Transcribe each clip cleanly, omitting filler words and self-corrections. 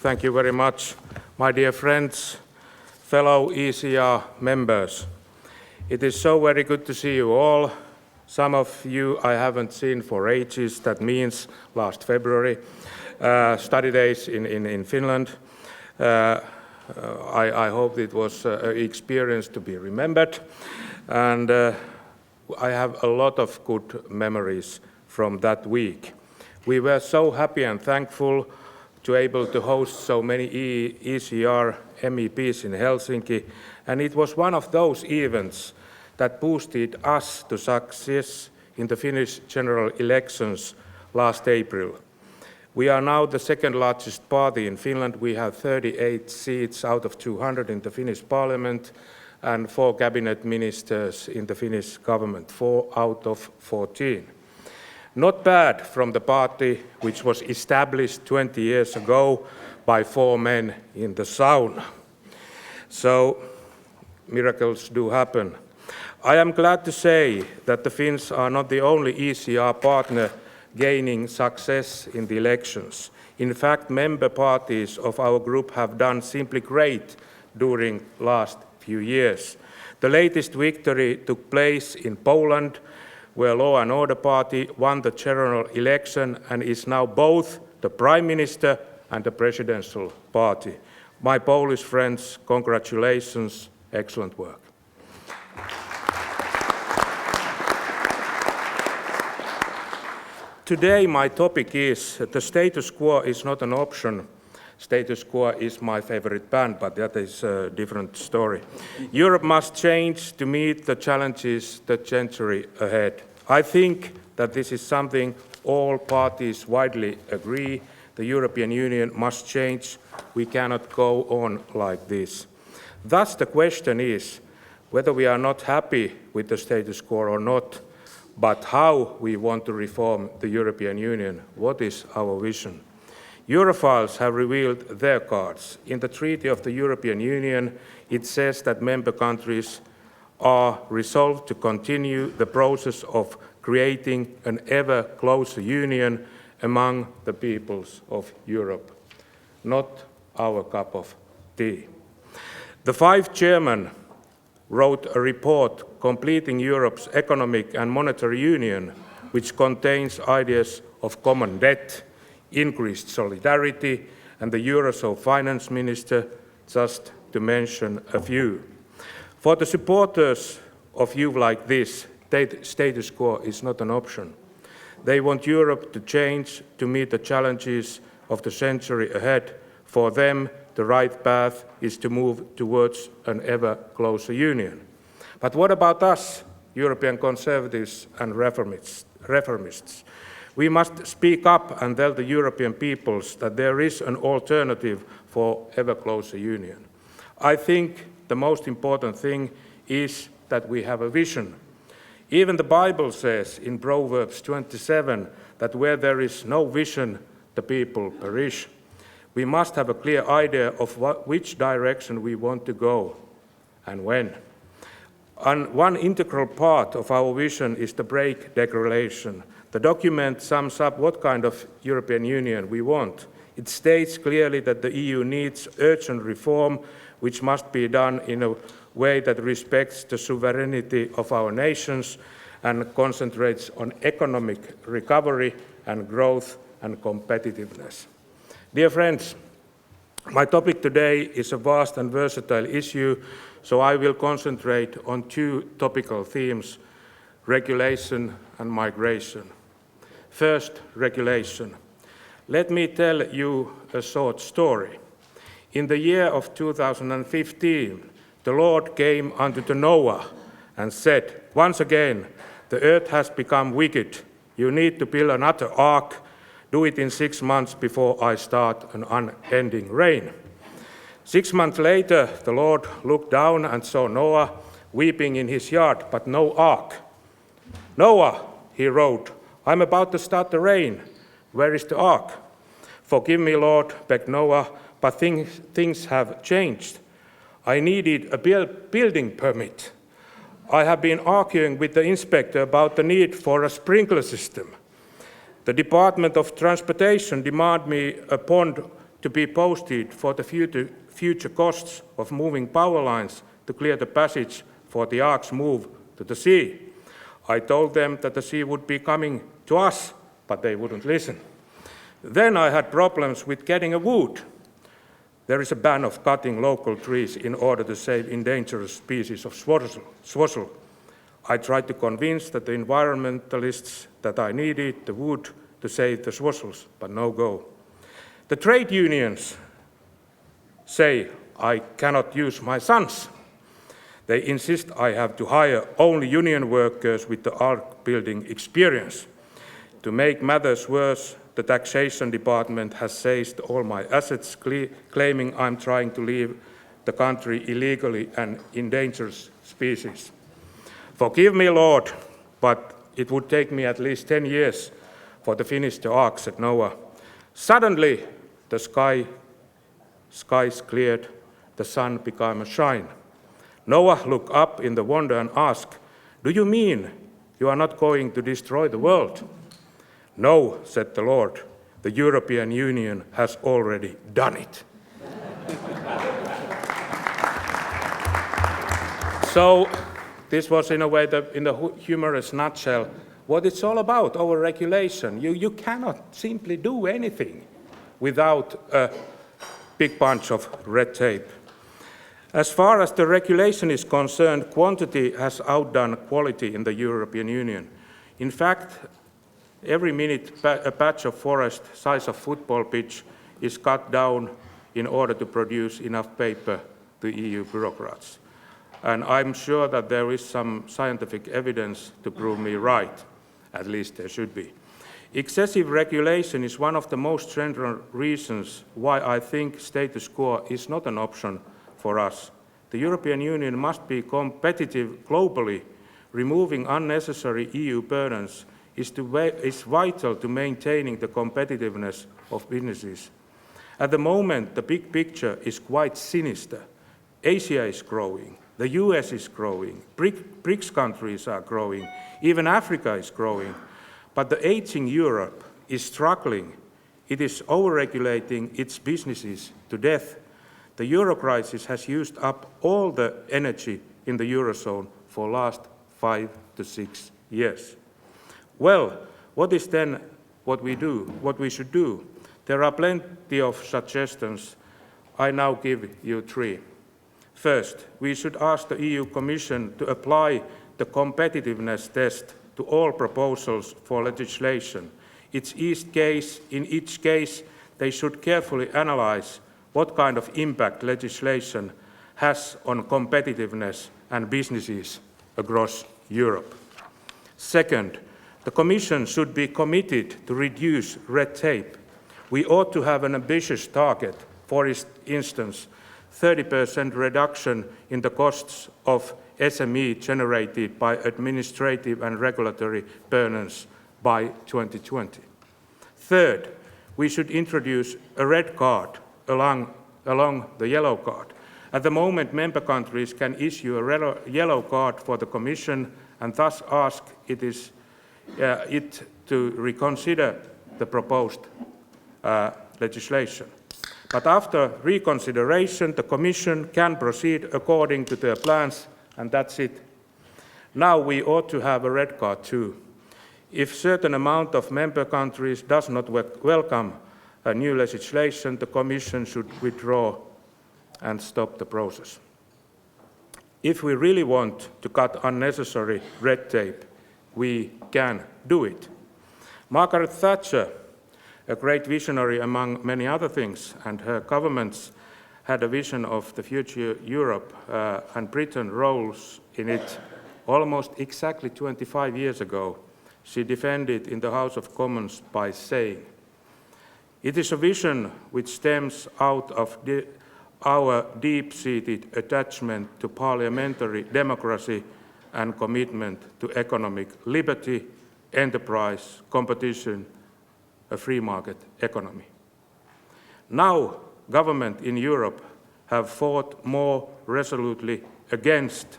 Thank you very much, my dear friends, fellow ECR members. It is so very good to see you all. Some of you I haven't seen for ages. That means last February, study days in Finland. I hope it was an experience to be remembered. And I have a lot of good memories from that week. We were so happy and thankful to able to host so many ECR MEPs in Helsinki, and it was one of those events that boosted us to success in the Finnish general elections last April. We are now the second largest party in Finland. We have 38 seats out of 200 in the Finnish parliament and 4 cabinet ministers in the Finnish government, 4 out of 14. Not bad from the party which was established 20 years ago by 4 men in the sauna. So miracles do happen. I am glad to say that the Finns are not the only ECR partner gaining success in the elections. In fact, member parties of our group have done simply great during last few years. The latest victory took place in Poland, where Law and Order Party won the general election and is now both the Prime Minister and the presidential party. My Polish friends, congratulations, excellent work. Today my topic is the status quo is not an option. Status quo is my favorite band, but that is a different story. Europe must change to meet the challenges the century ahead. I think that this is something all parties widely agree. The European Union must change. We cannot go on like this. Thus the question is whether we are not happy with the status quo or not, but how we want to reform the European Union. What is our vision? Europhiles have revealed their cards. In the Treaty of the European Union, it says that member countries are resolved to continue the process of creating an ever closer union among the peoples of Europe. Not our cup of tea. The 5 chairmen wrote a report completing Europe's economic and monetary union, which contains ideas of common debt, increased solidarity, and the Eurozone finance minister, just to mention a few. For the supporters of you like this, status quo is not an option. They want Europe to change to meet the challenges of the century ahead. For them, the right path is to move towards an ever closer union. But what about us, European conservatives and reformists? We must speak up and tell the European peoples that there is an alternative for ever closer union. I think the most important thing is that we have a vision. Even the Bible says in Proverbs 27 that where there is no vision, the people perish. We must have a clear idea of which direction we want to go and when. And one integral part of our vision is the Break Declaration. The document sums up what kind of European Union we want. It states clearly that the EU needs urgent reform, which must be done in a way that respects the sovereignty of our nations and concentrates on economic recovery and growth and competitiveness. Dear friends, my topic today is a vast and versatile issue, so I will concentrate on 2 topical themes: regulation and migration. First, regulation. Let me tell you a short story. In the year of 2015, the Lord came unto Noah and said, "Once again, the earth has become wicked. You need to build another ark. Do it in 6 months before I start an unending rain." 6 months later, the Lord looked down and saw Noah weeping in his yard, but no ark. "Noah," he wrote, "I'm about to start the rain. Where is the ark?" "Forgive me, Lord," begged Noah, "but things have changed. I needed a building permit. I have been arguing with the inspector about the need for a sprinkler system. The Department of Transportation demanded me a bond to be posted for the future costs of moving power lines to clear the passage for the ark's move to the sea. I told them that the sea would be coming to us, but they wouldn't listen. Then I had problems with getting a wood. There is a ban of cutting local trees in order to save endangered species of swazzle. I tried to convince the environmentalists that I needed the wood to save the swazzles, but no go. The trade unions say I cannot use my sons. They insist I have to hire only union workers with the ark building experience. To make matters worse, the taxation department has seized all my assets, claiming I'm trying to leave the country illegally and endanger species. Forgive me, Lord, but it would take me at least 10 years for to finish the ark, said Noah. Suddenly, the skies cleared, the sun became a shine. Noah looked up in the wonder and asked, "Do you mean you are not going to destroy the world?" "No," said the Lord, "the European Union has already done it." So this was in a way, in the humorous nutshell, what it's all about, our regulation. You cannot simply do anything without a big bunch of red tape. As far as the regulation is concerned, quantity has outdone quality in the European Union. In fact, every minute a patch of forest size of football pitch is cut down in order to produce enough paper to EU bureaucrats. And I'm sure that there is some scientific evidence to prove me right. At least there should be. Excessive regulation is one of the most central reasons why I think status quo is not an option for us. The European Union must be competitive globally. Removing unnecessary EU burdens is vital to maintaining the competitiveness of businesses. At the moment, the big picture is quite sinister. Asia is growing, the US is growing, BRICS countries are growing, even Africa is growing. But the aging Europe is struggling. It is overregulating its businesses to death. The euro crisis has used up all the energy in the Eurozone for the last 5 to 6 years. Well, what is then what we should do? There are plenty of suggestions. I now give you 3. First, we should ask the EU Commission to apply the competitiveness test to all proposals for legislation. In each case, they should carefully analyze what kind of impact legislation has on competitiveness and businesses across Europe. Second, the Commission should be committed to reduce red tape. We ought to have an ambitious target, for instance, 30% reduction in the costs of SME generated by administrative and regulatory burdens by 2020. Third, we should introduce a red card along the yellow card. At the moment, member countries can issue a yellow card for the Commission and thus ask it to reconsider the proposed legislation. But after reconsideration, the Commission can proceed according to their plans, and that's it. Now we ought to have a red card too. If a certain amount of member countries does not welcome a new legislation, the Commission should withdraw and stop the process. If we really want to cut unnecessary red tape, we can do it. Margaret Thatcher, a great visionary among many other things, and her governments had a vision of the future Europe, and Britain roles in it almost exactly 25 years ago. She defended in the House of Commons by saying, "It is a vision which stems out of our deep-seated attachment to parliamentary democracy and commitment to economic liberty, enterprise, competition, a free market economy." Now, governments in Europe have fought more resolutely against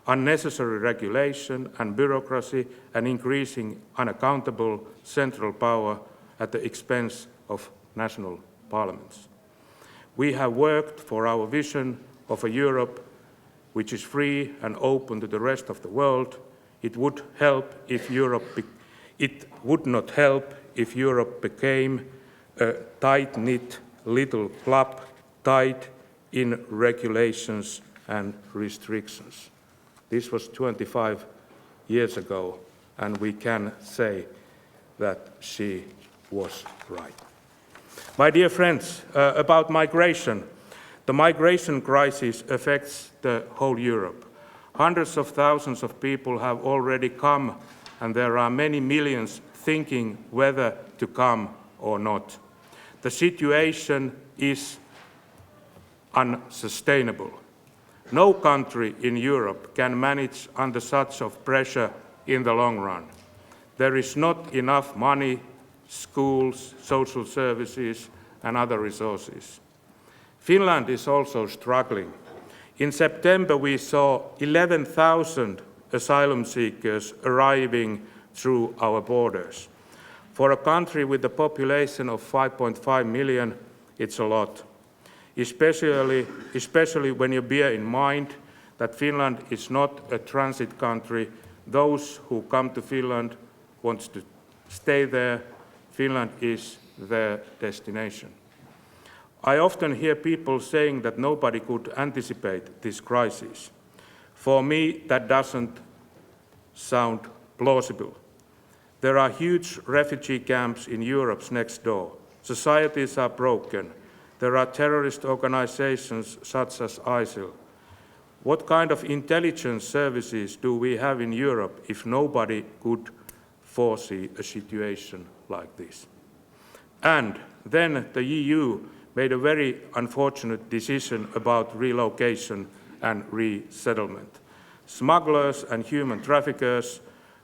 unnecessary regulation and bureaucracy and increasing unaccountable central power at the expense of national parliaments. We have worked for our vision of a Europe which is free and open to the rest of the world. It would not help if Europe became a tight-knit little club tied in regulations and restrictions. This was 25 years ago, and we can say that she was right. My dear friends, about migration. The migration crisis affects the whole Europe. Hundreds of thousands of people have already come, and there are many millions thinking whether to come or not. The situation is unsustainable. No country in Europe can manage under such of pressure in the long run. There is not enough money, schools, social services, and other resources. Finland is also struggling. In September, we saw 11,000 asylum seekers arriving through our borders. For a country with a population of 5.5 million, it's a lot. Especially when you bear in mind that Finland is not a transit country. Those who come to Finland want to stay there. Finland is their destination. I often hear people saying that nobody could anticipate this crisis. For me, that doesn't sound plausible. There are huge refugee camps in Europe's next door. Societies are broken. There are terrorist organizations such as ISIL. What kind of intelligence services do we have in Europe if nobody could foresee a situation like this? And then the EU made a very unfortunate decision about relocation and resettlement. Smugglers and human traffickers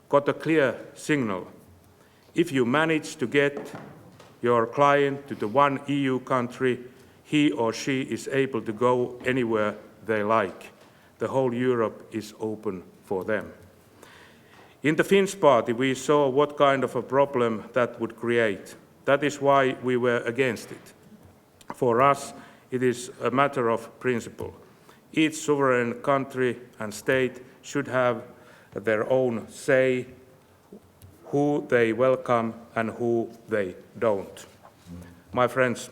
got a clear signal. If you manage to get your client to the one EU country, he or she is able to go anywhere they like. The whole Europe is open for them. In the Finns party, we saw what kind of a problem that would create. That is why we were against it. For us, it is a matter of principle. Each sovereign country and state should have their own say who they welcome and who they don't. My friends,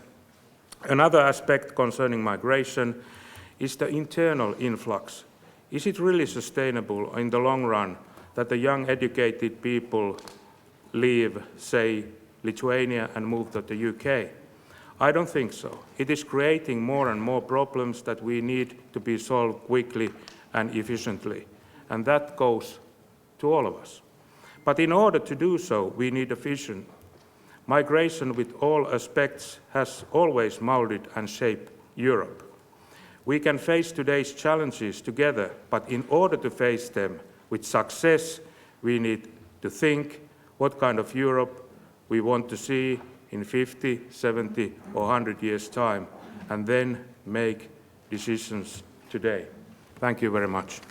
another aspect concerning migration is the internal influx. Is it really sustainable in the long run that the young educated people leave, say, Lithuania and move to the UK? I don't think so. It is creating more and more problems that we need to be solved quickly and efficiently. And that goes to all of us. But in order to do so, we need a vision. Migration with all aspects has always molded and shaped Europe. We can face today's challenges together, but in order to face them with success, we need to think what kind of Europe we want to see in 50, 70, or 100 years' time, and then make decisions today. Thank you very much.